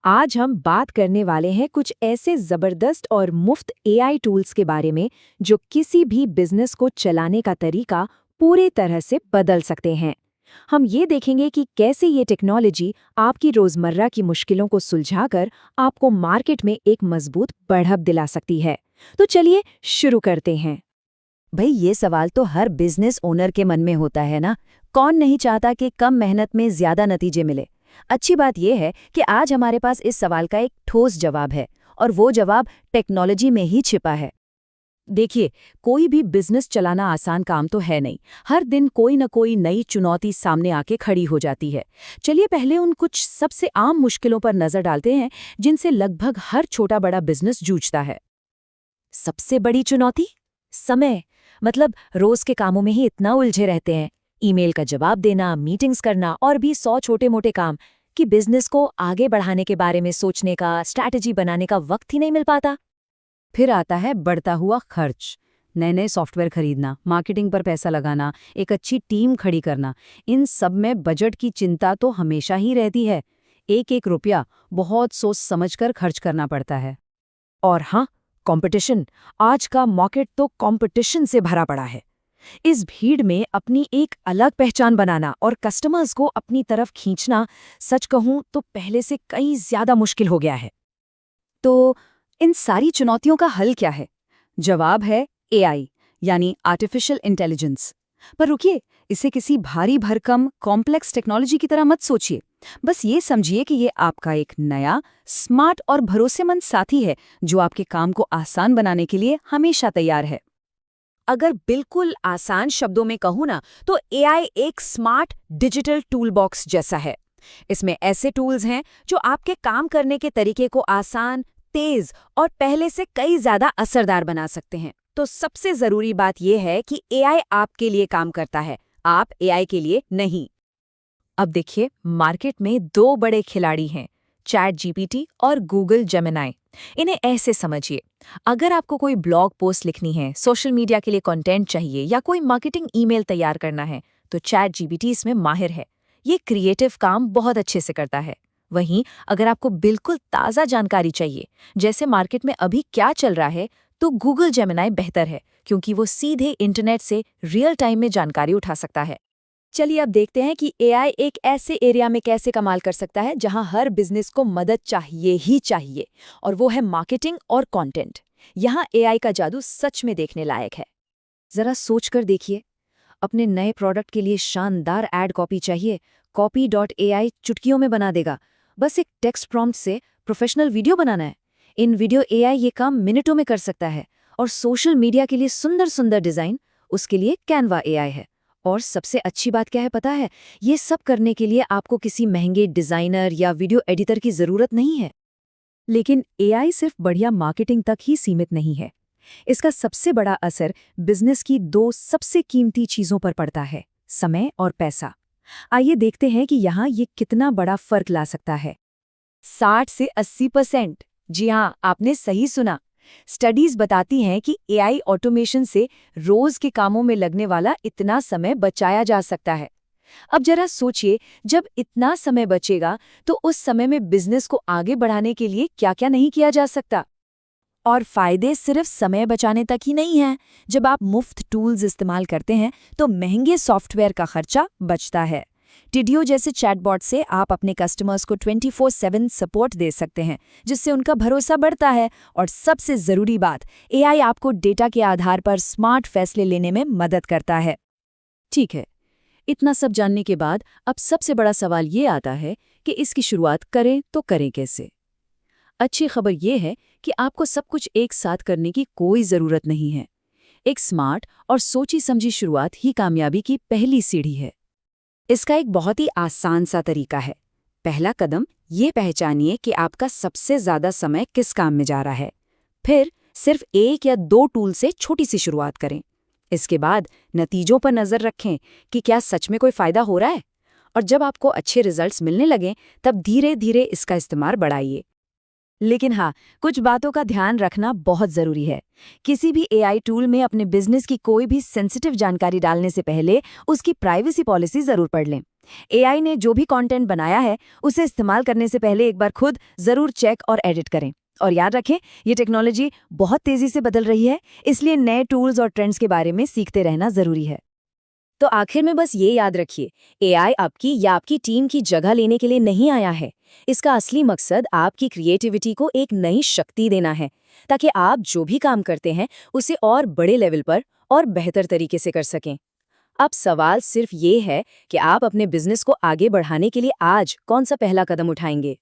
आज हम बात करने वाले हैं कुछ ऐसे जबरदस्त और मुफ्त एआई टूल्स के बारे में जो किसी भी बिजनेस को चलाने का तरीका पूरी तरह से बदल सकते हैं। हम ये देखेंगे कि कैसे ये टेक्नोलॉजी आपकी रोजमर्रा की मुश्किलों को सुलझाकर आपको मार्केट में एक मजबूत बढ़त दिला सकती है। तो चलिए शुरू करते हैं। भाई ये सवाल तो हर बिजनेस ओनर के मन में होता है ना। कौन नहीं चाहता कि कम मेहनत में ज्यादा नतीजे मिले। अच्छी बात यह है कि आज हमारे पास इस सवाल का एक ठोस जवाब है और वो जवाब टेक्नोलॉजी में ही छिपा है। देखिए, कोई भी बिजनेस चलाना आसान काम तो है नहीं। हर दिन कोई न कोई नई चुनौती सामने आके खड़ी हो जाती है। चलिए पहले उन कुछ सबसे आम मुश्किलों पर नजर डालते हैं जिनसे लगभग हर छोटा बड़ा बिजनेस जूझता है। सबसे बड़ी चुनौती समय। मतलब रोज के कामों में ही इतना उलझे रहते हैं, ईमेल का जवाब देना, मीटिंग्स करना और भी 100 छोटे मोटे काम, कि बिजनेस को आगे बढ़ाने के बारे में सोचने का, स्ट्रैटेजी बनाने का वक्त ही नहीं मिल पाता। फिर आता है बढ़ता हुआ खर्च। नए नए सॉफ्टवेयर खरीदना, मार्केटिंग पर पैसा लगाना, एक अच्छी टीम खड़ी करना, इन सब में बजट की चिंता तो हमेशा ही रहती है। एक एक रुपया बहुत सोच समझकर खर्च करना पड़ता है। और हाँ, कंपटीशन। आज का मार्केट तो कंपटीशन से भरा पड़ा है। इस भीड़ में अपनी एक अलग पहचान बनाना और कस्टमर्स को अपनी तरफ खींचना, सच कहूं तो पहले से कई ज्यादा मुश्किल हो गया है। तो इन सारी चुनौतियों का हल क्या है? जवाब है एआई, यानी आर्टिफिशियल इंटेलिजेंस। पर रुकिए, इसे किसी भारी भरकम कॉम्प्लेक्स टेक्नोलॉजी की तरह मत सोचिए। बस ये समझिए कि ये आपका एक नया, स्मार्ट और भरोसेमंद साथी है जो आपके काम को आसान बनाने के लिए हमेशा तैयार है। अगर बिल्कुल आसान शब्दों में कहूँ ना, तो एआई एक स्मार्ट डिजिटल टूल बॉक्स जैसा है। इसमें ऐसे टूल्स हैं जो आपके काम करने के तरीके को आसान, तेज और पहले से कई ज्यादा असरदार बना सकते हैं। तो सबसे जरूरी बात यह है कि एआई आपके लिए काम करता है, आप एआई के लिए नहीं। अब देखिए, मार्केट में 2 बड़े खिलाड़ी हैं, चैट जीपीटी और गूगल जेमिनी। इन्हें ऐसे समझिए, अगर आपको कोई ब्लॉग पोस्ट लिखनी है, सोशल मीडिया के लिए कंटेंट चाहिए या कोई मार्केटिंग ईमेल तैयार करना है, तो चैट जीपीटी इसमें माहिर है। ये क्रिएटिव काम बहुत अच्छे से करता है। वहीं अगर आपको बिल्कुल ताज़ा जानकारी चाहिए, जैसे मार्केट में अभी क्या चल रहा है, तो गूगल जेमिनी बेहतर है, क्योंकि वो सीधे इंटरनेट से रियल टाइम में जानकारी उठा सकता है। चलिए अब देखते हैं कि एआई एक ऐसे एरिया में कैसे कमाल कर सकता है जहां हर बिजनेस को मदद चाहिए ही चाहिए, और वो है मार्केटिंग और कंटेंट। यहां एआई का जादू सच में देखने लायक है। जरा सोचकर देखिए, अपने नए प्रोडक्ट के लिए शानदार एड कॉपी चाहिए, copy.ai चुटकियों में बना देगा। बस एक टेक्स्ट प्रॉम्प्ट से प्रोफेशनल वीडियो बनाना है, इन वीडियो एआई ये काम मिनटों में कर सकता है। और सोशल मीडिया के लिए सुंदर सुंदर डिजाइन, उसके लिए कैनवा एआई है। और सबसे अच्छी बात क्या है पता है? ये सब करने के लिए आपको किसी महंगे डिजाइनर या वीडियो एडिटर की जरूरत नहीं है। लेकिन एआई सिर्फ बढ़िया मार्केटिंग तक ही सीमित नहीं है। इसका सबसे बड़ा असर बिजनेस की 2 सबसे कीमती चीजों पर पड़ता है, समय और पैसा। आइए देखते हैं कि यहाँ ये कितना बड़ा फर्क ला सकता है। 60 से 80%। जी हाँ, आपने सही सुना। स्टडीज बताती हैं कि एआई ऑटोमेशन से रोज के कामों में लगने वाला इतना समय बचाया जा सकता है। अब जरा सोचिए, जब इतना समय बचेगा तो उस समय में बिजनेस को आगे बढ़ाने के लिए क्या-क्या नहीं किया जा सकता। और फायदे सिर्फ समय बचाने तक ही नहीं हैं। जब आप मुफ्त टूल्स इस्तेमाल करते हैं तो महंगे सॉफ्टवेयर का खर्चा बचता है। टिडियो जैसे चैटबॉट से आप अपने कस्टमर्स को 24/7 सपोर्ट दे सकते हैं, जिससे उनका भरोसा बढ़ता है। और सबसे ज़रूरी बात, एआई आपको डेटा के आधार पर स्मार्ट फैसले लेने में मदद करता है। ठीक है, इतना सब जानने के बाद अब सबसे बड़ा सवाल ये आता है कि इसकी शुरुआत करें तो करें कैसे। अच्छी खबर ये है कि आपको सब कुछ एक साथ करने की कोई ज़रूरत नहीं है। एक स्मार्ट और सोची समझी शुरुआत ही कामयाबी की पहली सीढ़ी है। इसका एक बहुत ही आसान सा तरीका है। पहला कदम ये पहचानिए कि आपका सबसे ज़्यादा समय किस काम में जा रहा है। फिर सिर्फ 1 या 2 टूल से छोटी सी शुरुआत करें। इसके बाद नतीजों पर नज़र रखें कि क्या सच में कोई फ़ायदा हो रहा है। और जब आपको अच्छे रिजल्ट्स मिलने लगें, तब धीरे धीरे इसका इस्तेमाल बढ़ाइए। लेकिन हाँ, कुछ बातों का ध्यान रखना बहुत ज़रूरी है। किसी भी एआई टूल में अपने बिजनेस की कोई भी सेंसिटिव जानकारी डालने से पहले उसकी प्राइवेसी पॉलिसी ज़रूर पढ़ लें। एआई ने जो भी कंटेंट बनाया है उसे इस्तेमाल करने से पहले एक बार खुद जरूर चेक और एडिट करें। और याद रखें, ये टेक्नोलॉजी बहुत तेजी से बदल रही है, इसलिए नए टूल्स और ट्रेंड्स के बारे में सीखते रहना जरूरी है। तो आखिर में बस ये याद रखिए, एआई आपकी या आपकी टीम की जगह लेने के लिए नहीं आया है। इसका असली मकसद आपकी क्रिएटिविटी को एक नई शक्ति देना है, ताकि आप जो भी काम करते हैं उसे और बड़े लेवल पर और बेहतर तरीके से कर सकें। अब सवाल सिर्फ ये है कि आप अपने बिजनेस को आगे बढ़ाने के लिए आज कौन सा पहला कदम उठाएंगे।